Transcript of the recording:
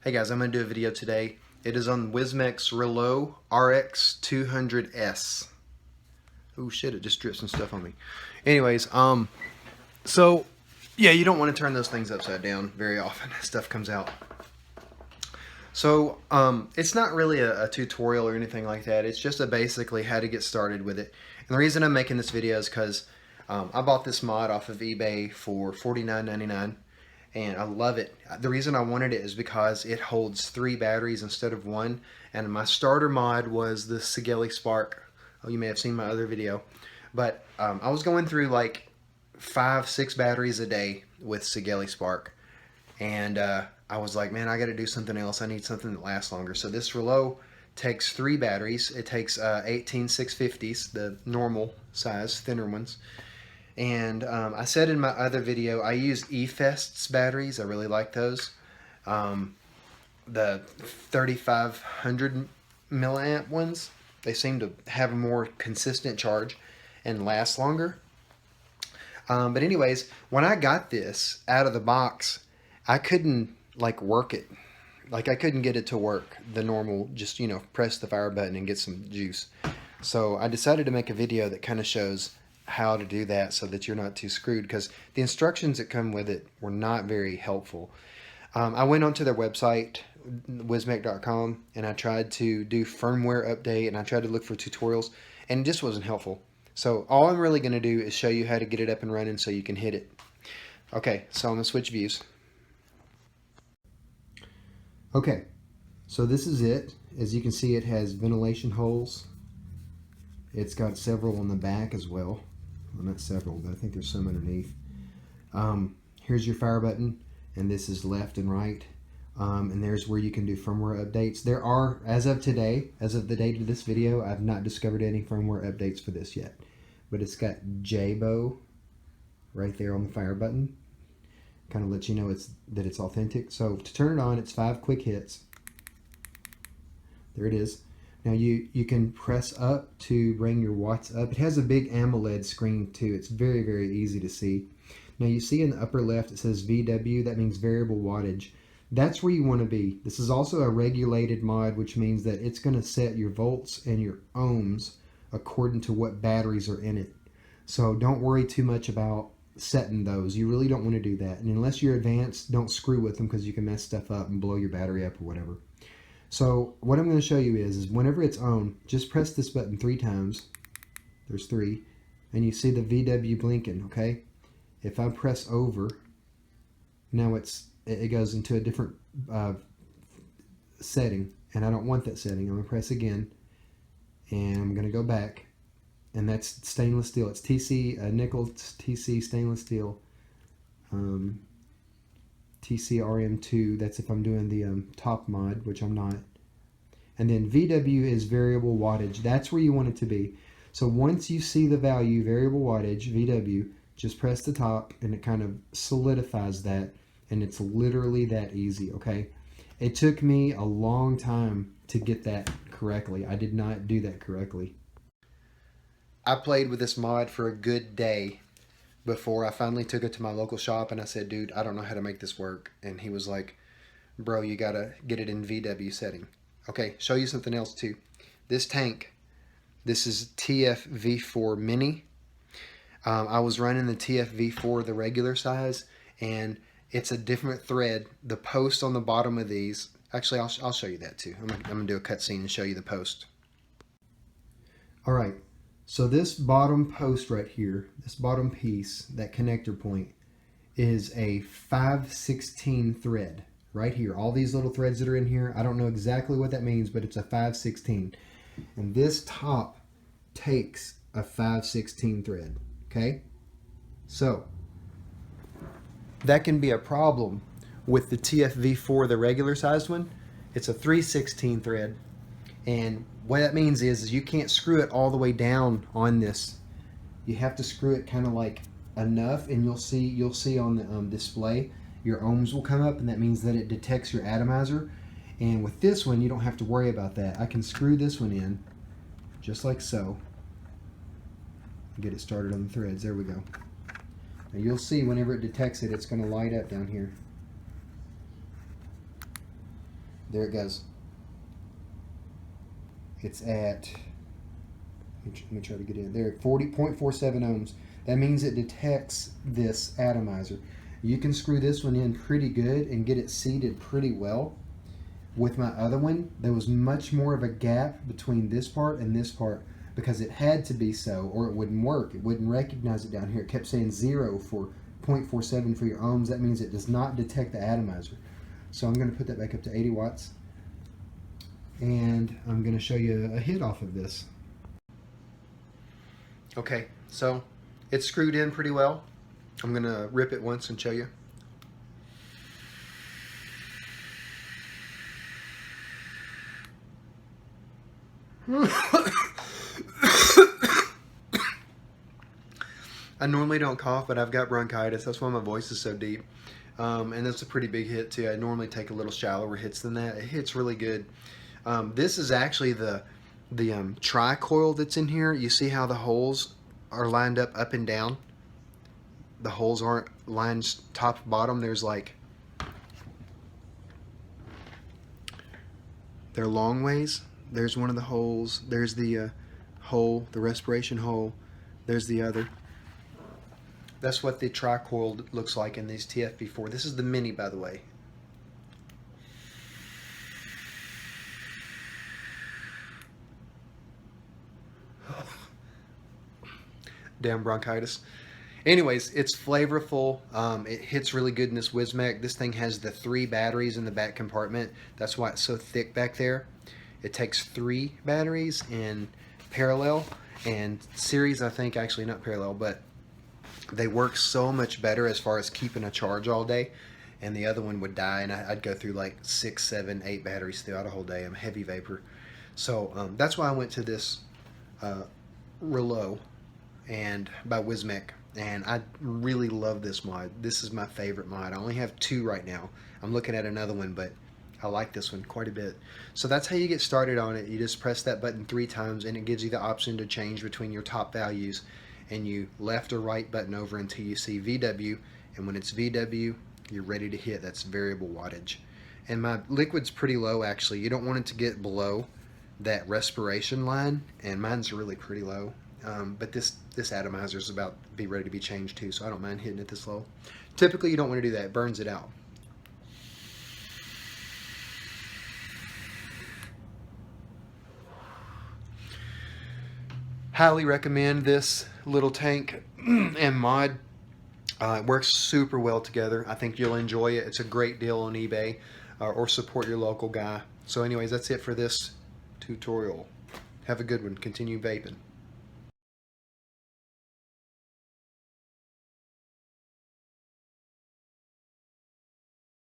Hey guys, I'm going to do a video today. It is on Wismec Reuleaux RX200S. Oh shit, it just dripped some stuff on me. Anyways, so yeah, you don't want to turn those things upside down very often. Stuff comes out. So it's not really a tutorial or anything like that. It's just basically how to get started with it. And the reason I'm making this video is because I bought this mod off of eBay for $49.99. And I love it. The reason I wanted it is because it holds 3 batteries instead of 1. And my starter mod was the Sigeli Spark. Oh, you may have seen my other video. But I was going through like 5-6 batteries a day with Sigeli Spark. And I was like, man, I got to do something else. I need something that lasts longer. So this Reuleaux takes 3 batteries. It takes 18 650s, the normal size, thinner ones. And I said in my other video, I use eFest's batteries. I really like those. The 3500 milliamp ones, they seem to have a more consistent charge and last longer. But anyways, when I got this out of the box, I couldn't like work it. Like I couldn't get it to work the normal, just, you know, press the fire button and get some juice. So I decided to make a video that kind of shows how to do that so that you're not too screwed, because the instructions that come with it were not very helpful. I went onto their website, wismec.com, and I tried to do firmware update, and I tried to look for tutorials, and it just wasn't helpful. So all I'm really going to do is show you how to get it up and running so you can hit it. Okay, so I'm going to switch views. Okay, so this is it. As you can see, it has ventilation holes. It's got several on the back as well. Well, not several, but I think there's some underneath. Here's your fire button, and this is left and right. And there's where you can do firmware updates. There are, as of today, as of the date of this video, I've not discovered any firmware updates for this yet. But it's got JBO right there on the fire button. Kind of lets you know that it's authentic. So to turn it on, it's 5 quick hits. There it is. Now you can press up to bring your watts up. It has a big AMOLED screen too. It's very, very easy to see. Now you see in the upper left it says VW. That means variable wattage. That's where you want to be. This is also a regulated mod, which means that it's going to set your volts and your ohms according to what batteries are in it. So don't worry too much about setting those. You really don't want to do that. And unless you're advanced, don't screw with them, because you can mess stuff up and blow your battery up or whatever. So what I'm going to show you is whenever it's on, just press this button 3 times. There's 3. And you see the VW blinking, okay? If I press over, now it goes into a different setting. And I don't want that setting. I'm going to press again. And I'm going to go back. And that's stainless steel. It's TC, nickel TC stainless steel. TCRM2, that's if I'm doing the top mod, which I'm not. And then VW is variable wattage. That's where you want it to be. So once you see the value, variable wattage, VW, just press the top and it kind of solidifies that. And it's literally that easy, okay? It took me a long time to get that correctly. I did not do that correctly. I played with this mod for a good day before I finally took it to my local shop, and I said, dude, I don't know how to make this work. And he was like, bro, you gotta get it in VW setting. Okay, show you something else too. This tank, this is TFV4 Mini. I was running the TFV4, the regular size, and it's a different thread. The post on the bottom of these, actually I'll show you that too. I'm gonna do a cutscene and show you the post. All right. So this bottom post right here, this bottom piece, that connector point, is a 5/16 thread right here. All these little threads that are in here, I don't know exactly what that means, but it's a 5/16. And this top takes a 5/16 thread, okay? So that can be a problem with the TFV4, the regular sized one. It's a 3/16 thread. And what that means is you can't screw it all the way down on this. You have to screw it kind of like enough, and you'll see on the display your ohms will come up, and that means that it detects your atomizer. And with this one, you don't have to worry about that. I can screw this one in just like so. Get it started on the threads. There we go. Now you'll see whenever it detects it, it's going to light up down here. There it goes. It's at, let me try to get in there, 40.47 ohms. That means it detects this atomizer. You can screw this one in pretty good and get it seated pretty well. With my other one, there was much more of a gap between this part and this part because it had to be so or it wouldn't work. It wouldn't recognize it down here. It kept saying 0 for 0.47 for your ohms. That means it does not detect the atomizer. So I'm going to put that back up to 80 watts. And I'm going to show you a hit off of this. Okay, so it's screwed in pretty well. I'm going to rip it once and show you. I normally don't cough, but I've got bronchitis. That's why my voice is so deep. And that's a pretty big hit too. I normally take a little shallower hits than that. It hits really good. This is actually the tri-coil that's in here. You see how the holes are lined up and down? The holes aren't lined top and bottom. There's like, they're long ways. There's one of the holes. There's the hole, the respiration hole. There's the other. That's what the tri-coil looks like in these TFB4. This is the Mini, by the way. Damn bronchitis. Anyways, it's flavorful. It hits really good in this Wismec. This thing has the 3 batteries in the back compartment. That's why it's so thick back there. It takes 3 batteries in parallel and series, I think, actually not parallel, but they work so much better as far as keeping a charge all day. And the other one would die, and I'd go through like 6, 7, 8 batteries throughout a whole day. I'm a heavy vapor. So that's why I went to this Reuleaux and by Wismec. And I really love this mod. This is my favorite mod. I only have 2 right now. I'm looking at another one, but I like this one quite a bit. So that's how you get started on it. You just press that button 3 times, and it gives you the option to change between your top values. And you left or right button over until you see VW. And when it's VW, you're ready to hit. That's variable wattage. And my liquid's pretty low, actually. You don't want it to get below that respiration line, and mine's really pretty low. But this atomizer is about to be ready to be changed too, so I don't mind hitting it this low. Typically, you don't want to do that. It burns it out. Highly recommend this little tank and mod. It works super well together. I think you'll enjoy it. It's a great deal on eBay, or support your local guy. So anyways, that's it for this tutorial. Have a good one. Continue vaping.